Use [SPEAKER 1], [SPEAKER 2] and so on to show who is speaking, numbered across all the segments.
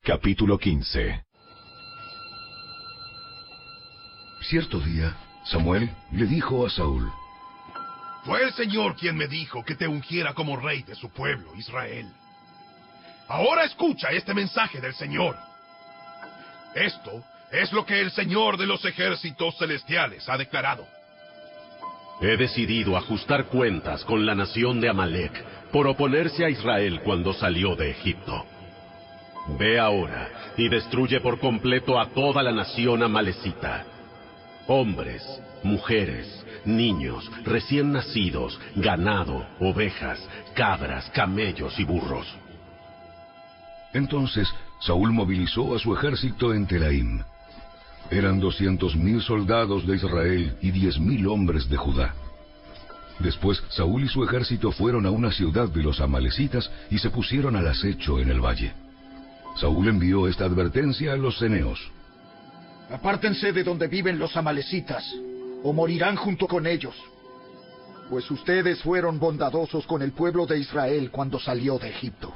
[SPEAKER 1] Capítulo 15.
[SPEAKER 2] Cierto día, Samuel le dijo a Saúl:
[SPEAKER 3] Fue el Señor quien me dijo que te ungiera como rey de su pueblo, Israel. Ahora escucha este mensaje del Señor. Esto es lo que el Señor de los ejércitos celestiales ha declarado.
[SPEAKER 4] He decidido ajustar cuentas con la nación de Amalec por oponerse a Israel cuando salió de Egipto. Ve ahora y destruye por completo a toda la nación amalecita. Hombres, mujeres, niños, recién nacidos, ganado, ovejas, cabras, camellos y burros.
[SPEAKER 2] Entonces Saúl movilizó a su ejército en Telaim. Eran 200,000 soldados de Israel y 10,000 hombres de Judá. Después Saúl y su ejército fueron a una ciudad de los amalecitas y se pusieron al acecho en el valle. Saúl envió esta advertencia a los ceneos:
[SPEAKER 5] Apártense de donde viven los amalecitas, o morirán junto con ellos. Pues ustedes fueron bondadosos con el pueblo de Israel cuando salió de Egipto.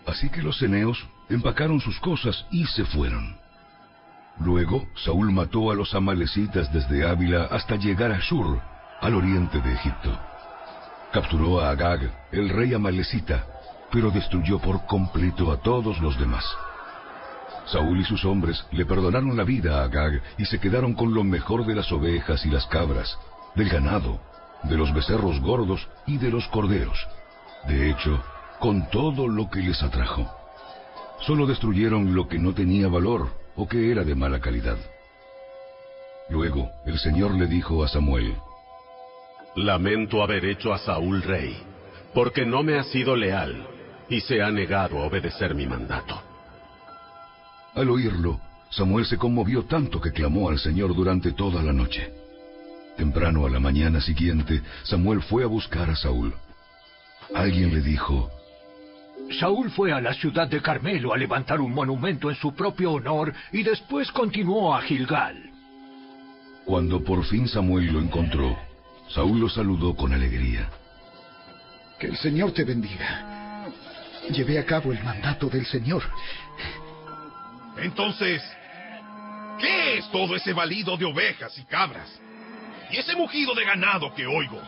[SPEAKER 2] Así que los ceneos empacaron sus cosas y se fueron. Luego Saúl mató a los amalecitas desde Ávila hasta llegar a Shur, al oriente de Egipto. Capturó a Agag, el rey amalecita, pero destruyó por completo a todos los demás. Saúl y sus hombres le perdonaron la vida a Agag y se quedaron con lo mejor de las ovejas y las cabras, del ganado, de los becerros gordos y de los corderos. De hecho, con todo lo que les atrajo. Solo destruyeron lo que no tenía valor o que era de mala calidad. Luego el Señor le dijo a Samuel:
[SPEAKER 4] Lamento haber hecho a Saúl rey, porque no me ha sido leal y se ha negado a obedecer mi mandato.
[SPEAKER 2] Al oírlo, Samuel se conmovió tanto que clamó al Señor durante toda la noche. Temprano a la mañana siguiente, Samuel fue a buscar a Saúl. Alguien le dijo:
[SPEAKER 6] Saúl fue a la ciudad de Carmelo a levantar un monumento en su propio honor y después continuó a Gilgal.
[SPEAKER 2] Cuando por fin Samuel lo encontró, Saúl lo saludó con alegría.
[SPEAKER 5] Que el Señor te bendiga. Llevé a cabo el mandato del Señor.
[SPEAKER 3] Entonces, ¿qué es todo ese balido de ovejas y cabras? Y ese mugido de ganado que oigo.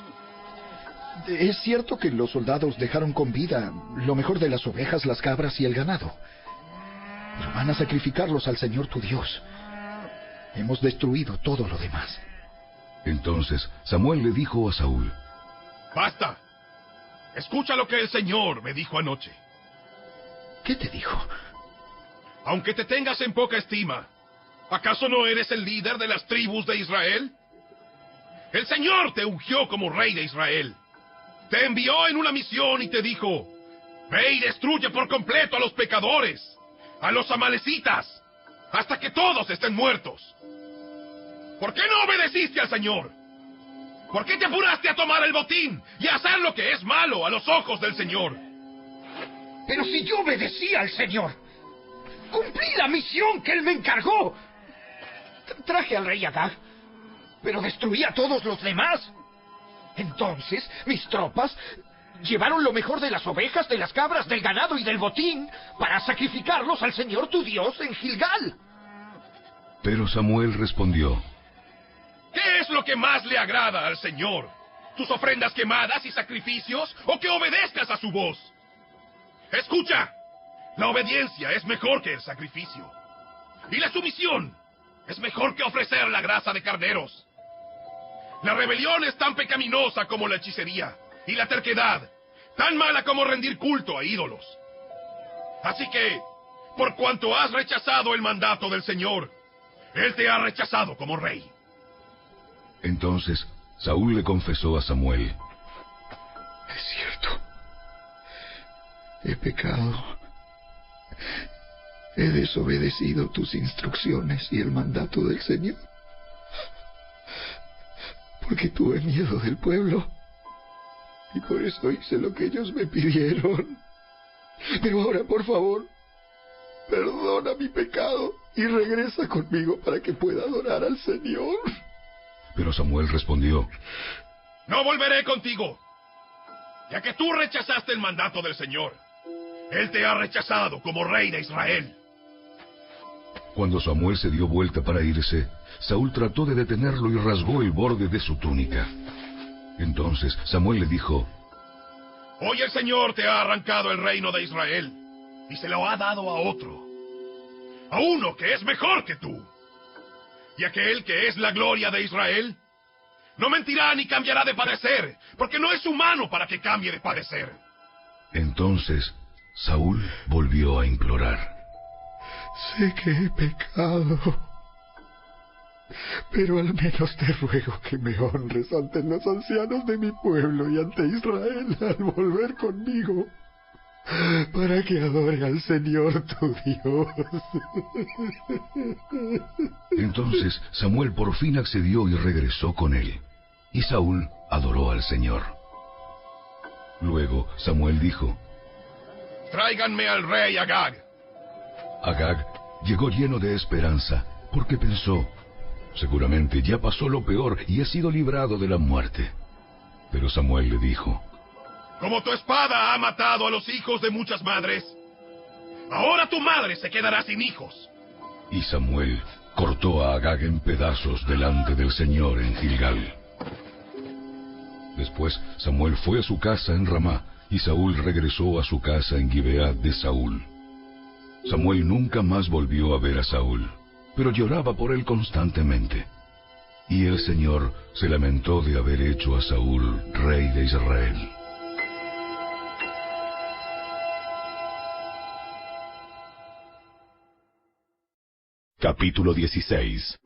[SPEAKER 5] Es cierto que los soldados dejaron con vida lo mejor de las ovejas, las cabras y el ganado. Pero van a sacrificarlos al Señor tu Dios. Hemos destruido todo lo demás.
[SPEAKER 2] Entonces Samuel le dijo a Saúl:
[SPEAKER 3] ¡Basta! Escucha lo que el Señor me dijo anoche.
[SPEAKER 5] ¿Qué te dijo?
[SPEAKER 3] Aunque te tengas en poca estima, ¿acaso no eres el líder de las tribus de Israel? El Señor te ungió como rey de Israel. Te envió en una misión y te dijo: ve y destruye por completo a los pecadores, a los amalecitas, hasta que todos estén muertos. ¿Por qué no obedeciste al Señor? ¿Por qué te apuraste a tomar el botín y a hacer lo que es malo a los ojos del Señor?
[SPEAKER 6] Pero si yo obedecí al Señor, cumplí la misión que Él me encargó. Traje al rey Agag, pero destruí a todos los demás. Entonces, mis tropas llevaron lo mejor de las ovejas, de las cabras, del ganado y del botín para sacrificarlos al Señor tu Dios en Gilgal.
[SPEAKER 2] Pero Samuel respondió:
[SPEAKER 3] ¿qué es lo que más le agrada al Señor? ¿Tus ofrendas quemadas y sacrificios o que obedezcas a su voz? Escucha, la obediencia es mejor que el sacrificio. Y la sumisión es mejor que ofrecer la grasa de carneros. La rebelión es tan pecaminosa como la hechicería, y la terquedad tan mala como rendir culto a ídolos. Así que, por cuanto has rechazado el mandato del Señor, Él te ha rechazado como rey.
[SPEAKER 2] Entonces Saúl le confesó a Samuel:
[SPEAKER 5] Es cierto. He pecado. He desobedecido tus instrucciones y el mandato del Señor. Porque tuve miedo del pueblo. Y por eso hice lo que ellos me pidieron. Pero ahora, por favor, perdona mi pecado y regresa conmigo para que pueda adorar al Señor.
[SPEAKER 2] Pero Samuel respondió:
[SPEAKER 3] no volveré contigo, ya que tú rechazaste el mandato del Señor. Él te ha rechazado como rey de Israel.
[SPEAKER 2] Cuando Samuel se dio vuelta para irse, Saúl trató de detenerlo y rasgó el borde de su túnica. Entonces Samuel le dijo:
[SPEAKER 3] Hoy el Señor te ha arrancado el reino de Israel y se lo ha dado a otro, a uno que es mejor que tú. Y aquel que es la gloria de Israel no mentirá ni cambiará de parecer, porque no es humano para que cambie de parecer.
[SPEAKER 2] Entonces Saúl volvió a implorar:
[SPEAKER 5] Sé que he pecado, pero al menos te ruego que me honres ante los ancianos de mi pueblo y ante Israel al volver conmigo, para que adore al Señor tu Dios.
[SPEAKER 2] Entonces Samuel por fin accedió y regresó con él, y Saúl adoró al Señor. Luego Samuel dijo:
[SPEAKER 3] Tráiganme al rey Agag.
[SPEAKER 2] Agag llegó lleno de esperanza, porque pensó: seguramente ya pasó lo peor y he sido librado de la muerte. Pero Samuel le dijo:
[SPEAKER 3] Como tu espada ha matado a los hijos de muchas madres, ahora tu madre se quedará sin hijos.
[SPEAKER 2] Y Samuel cortó a Agag en pedazos delante del Señor en Gilgal. Después Samuel fue a su casa en Ramá, y Saúl regresó a su casa en Gibeá de Saúl. Samuel nunca más volvió a ver a Saúl, pero lloraba por él constantemente. Y el Señor se lamentó de haber hecho a Saúl rey de Israel.
[SPEAKER 4] Capítulo 16.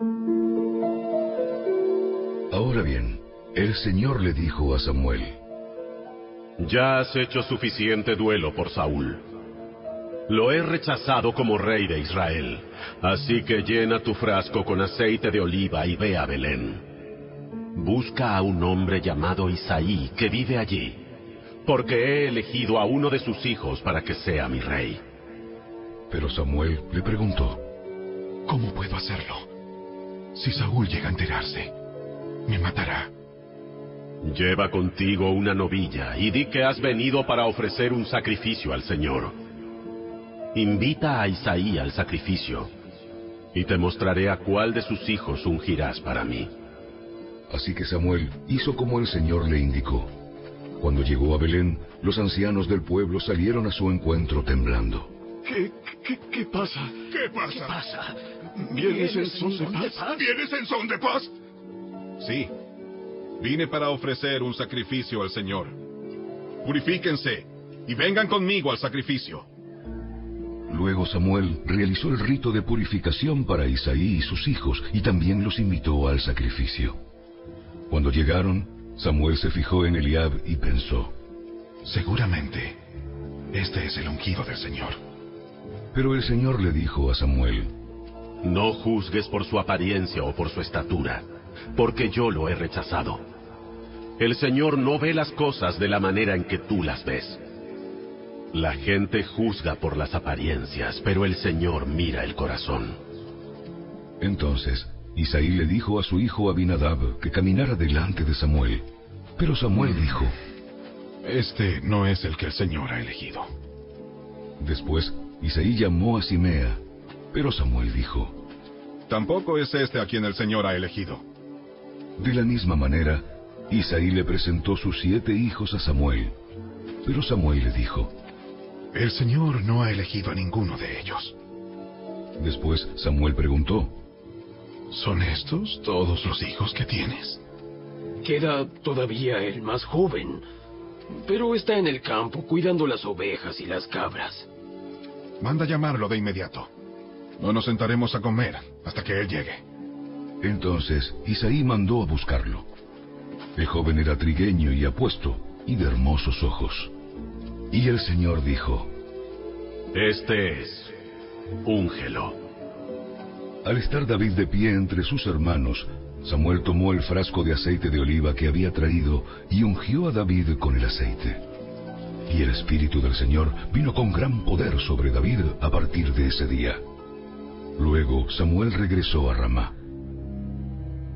[SPEAKER 2] Ahora bien, el Señor le dijo a Samuel:
[SPEAKER 4] Ya has hecho suficiente duelo por Saúl. Lo he rechazado como rey de Israel, así que llena tu frasco con aceite de oliva y ve a Belén. Busca a un hombre llamado Isaí que vive allí, porque he elegido a uno de sus hijos para que sea mi rey.
[SPEAKER 2] Pero Samuel le preguntó:
[SPEAKER 3] ¿Cómo puedo hacerlo? Si Saúl llega a enterarse, me matará.
[SPEAKER 4] Lleva contigo una novilla y di que has venido para ofrecer un sacrificio al Señor. Invita a Isaí al sacrificio, y te mostraré a cuál de sus hijos ungirás para mí.
[SPEAKER 2] Así que Samuel hizo como el Señor le indicó. Cuando llegó a Belén, los ancianos del pueblo salieron a su encuentro temblando.
[SPEAKER 3] ¿Qué pasa? ¿Qué pasa?
[SPEAKER 6] ¿Qué pasa?
[SPEAKER 3] ¿Vienes en son de paz? ¿Vienes en son de paz?
[SPEAKER 1] Sí, vine para ofrecer un sacrificio al Señor. Purifíquense y vengan conmigo al sacrificio.
[SPEAKER 2] Luego Samuel realizó el rito de purificación para Isaí y sus hijos, y también los invitó al sacrificio. Cuando llegaron, Samuel se fijó en Eliab y pensó:
[SPEAKER 3] seguramente, este es el ungido del Señor.
[SPEAKER 2] Pero el Señor le dijo a Samuel:
[SPEAKER 4] No juzgues por su apariencia o por su estatura, porque yo lo he rechazado. El Señor no ve las cosas de la manera en que tú las ves. La gente juzga por las apariencias, pero el Señor mira el corazón.
[SPEAKER 2] Entonces Isaí le dijo a su hijo Abinadab que caminara delante de Samuel. Pero Samuel dijo:
[SPEAKER 3] Este no es el que el Señor ha elegido.
[SPEAKER 2] Después Isaí llamó a Simea, pero Samuel dijo:
[SPEAKER 1] Tampoco es este a quien el Señor ha elegido.
[SPEAKER 2] De la misma manera, Isaí le presentó sus 7 hijos a Samuel. Pero Samuel le dijo:
[SPEAKER 3] El Señor no ha elegido a ninguno de ellos.
[SPEAKER 2] Después Samuel preguntó:
[SPEAKER 3] ¿Son estos todos los hijos que tienes?
[SPEAKER 7] Queda todavía el más joven, pero está en el campo cuidando las ovejas y las cabras.
[SPEAKER 3] Manda llamarlo de inmediato. No nos sentaremos a comer hasta que él llegue.
[SPEAKER 2] Entonces Isaí mandó a buscarlo. El joven era trigueño y apuesto, y de hermosos ojos. Y el Señor dijo:
[SPEAKER 4] Este es, úngelo.
[SPEAKER 2] Al estar David de pie entre sus hermanos, Samuel tomó el frasco de aceite de oliva que había traído y ungió a David con el aceite. Y el Espíritu del Señor vino con gran poder sobre David a partir de ese día. Luego Samuel regresó a Ramá.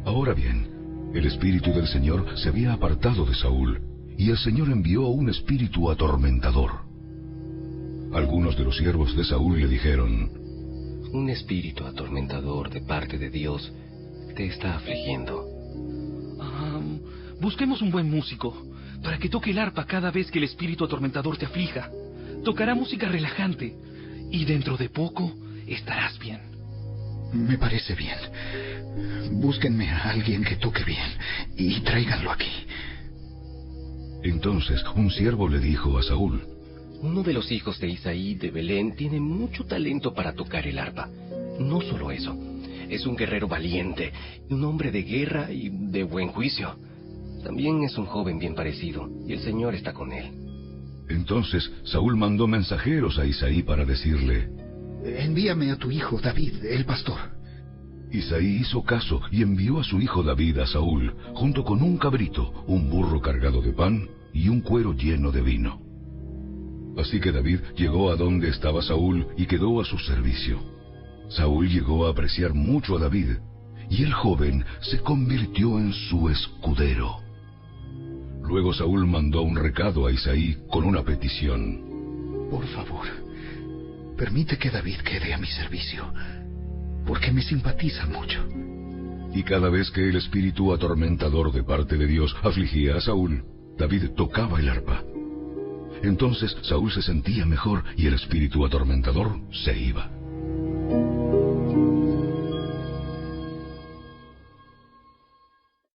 [SPEAKER 2] Ahora bien, el Espíritu del Señor se había apartado de Saúl, y el Señor envió un espíritu atormentador. Algunos de los siervos de Saúl le dijeron:
[SPEAKER 8] Un espíritu atormentador de parte de Dios te está afligiendo.
[SPEAKER 9] Busquemos un buen músico para que toque el arpa cada vez que el espíritu atormentador te aflija. Tocará música relajante y dentro de poco estarás bien.
[SPEAKER 6] Me parece bien. Búsquenme a alguien que toque bien y tráiganlo aquí.
[SPEAKER 2] Entonces un siervo le dijo a Saúl:
[SPEAKER 8] Uno de los hijos de Isaí de Belén tiene mucho talento para tocar el arpa. No solo eso, es un guerrero valiente, un hombre de guerra y de buen juicio. También es un joven bien parecido, y el Señor está con él.
[SPEAKER 2] Entonces Saúl mandó mensajeros a Isaí para decirle:
[SPEAKER 6] Envíame a tu hijo David, el pastor.
[SPEAKER 2] Isaí hizo caso y envió a su hijo David a Saúl, junto con un cabrito, un burro cargado de pan y un cuero lleno de vino. Así que David llegó a donde estaba Saúl y quedó a su servicio. Saúl llegó a apreciar mucho a David, y el joven se convirtió en su escudero. Luego Saúl mandó un recado a Isaí con una petición:
[SPEAKER 6] Por favor, permite que David quede a mi servicio, porque me simpatiza mucho.
[SPEAKER 2] Y cada vez que el espíritu atormentador de parte de Dios afligía a Saúl, David tocaba el arpa. Entonces Saúl se sentía mejor y el espíritu atormentador se iba.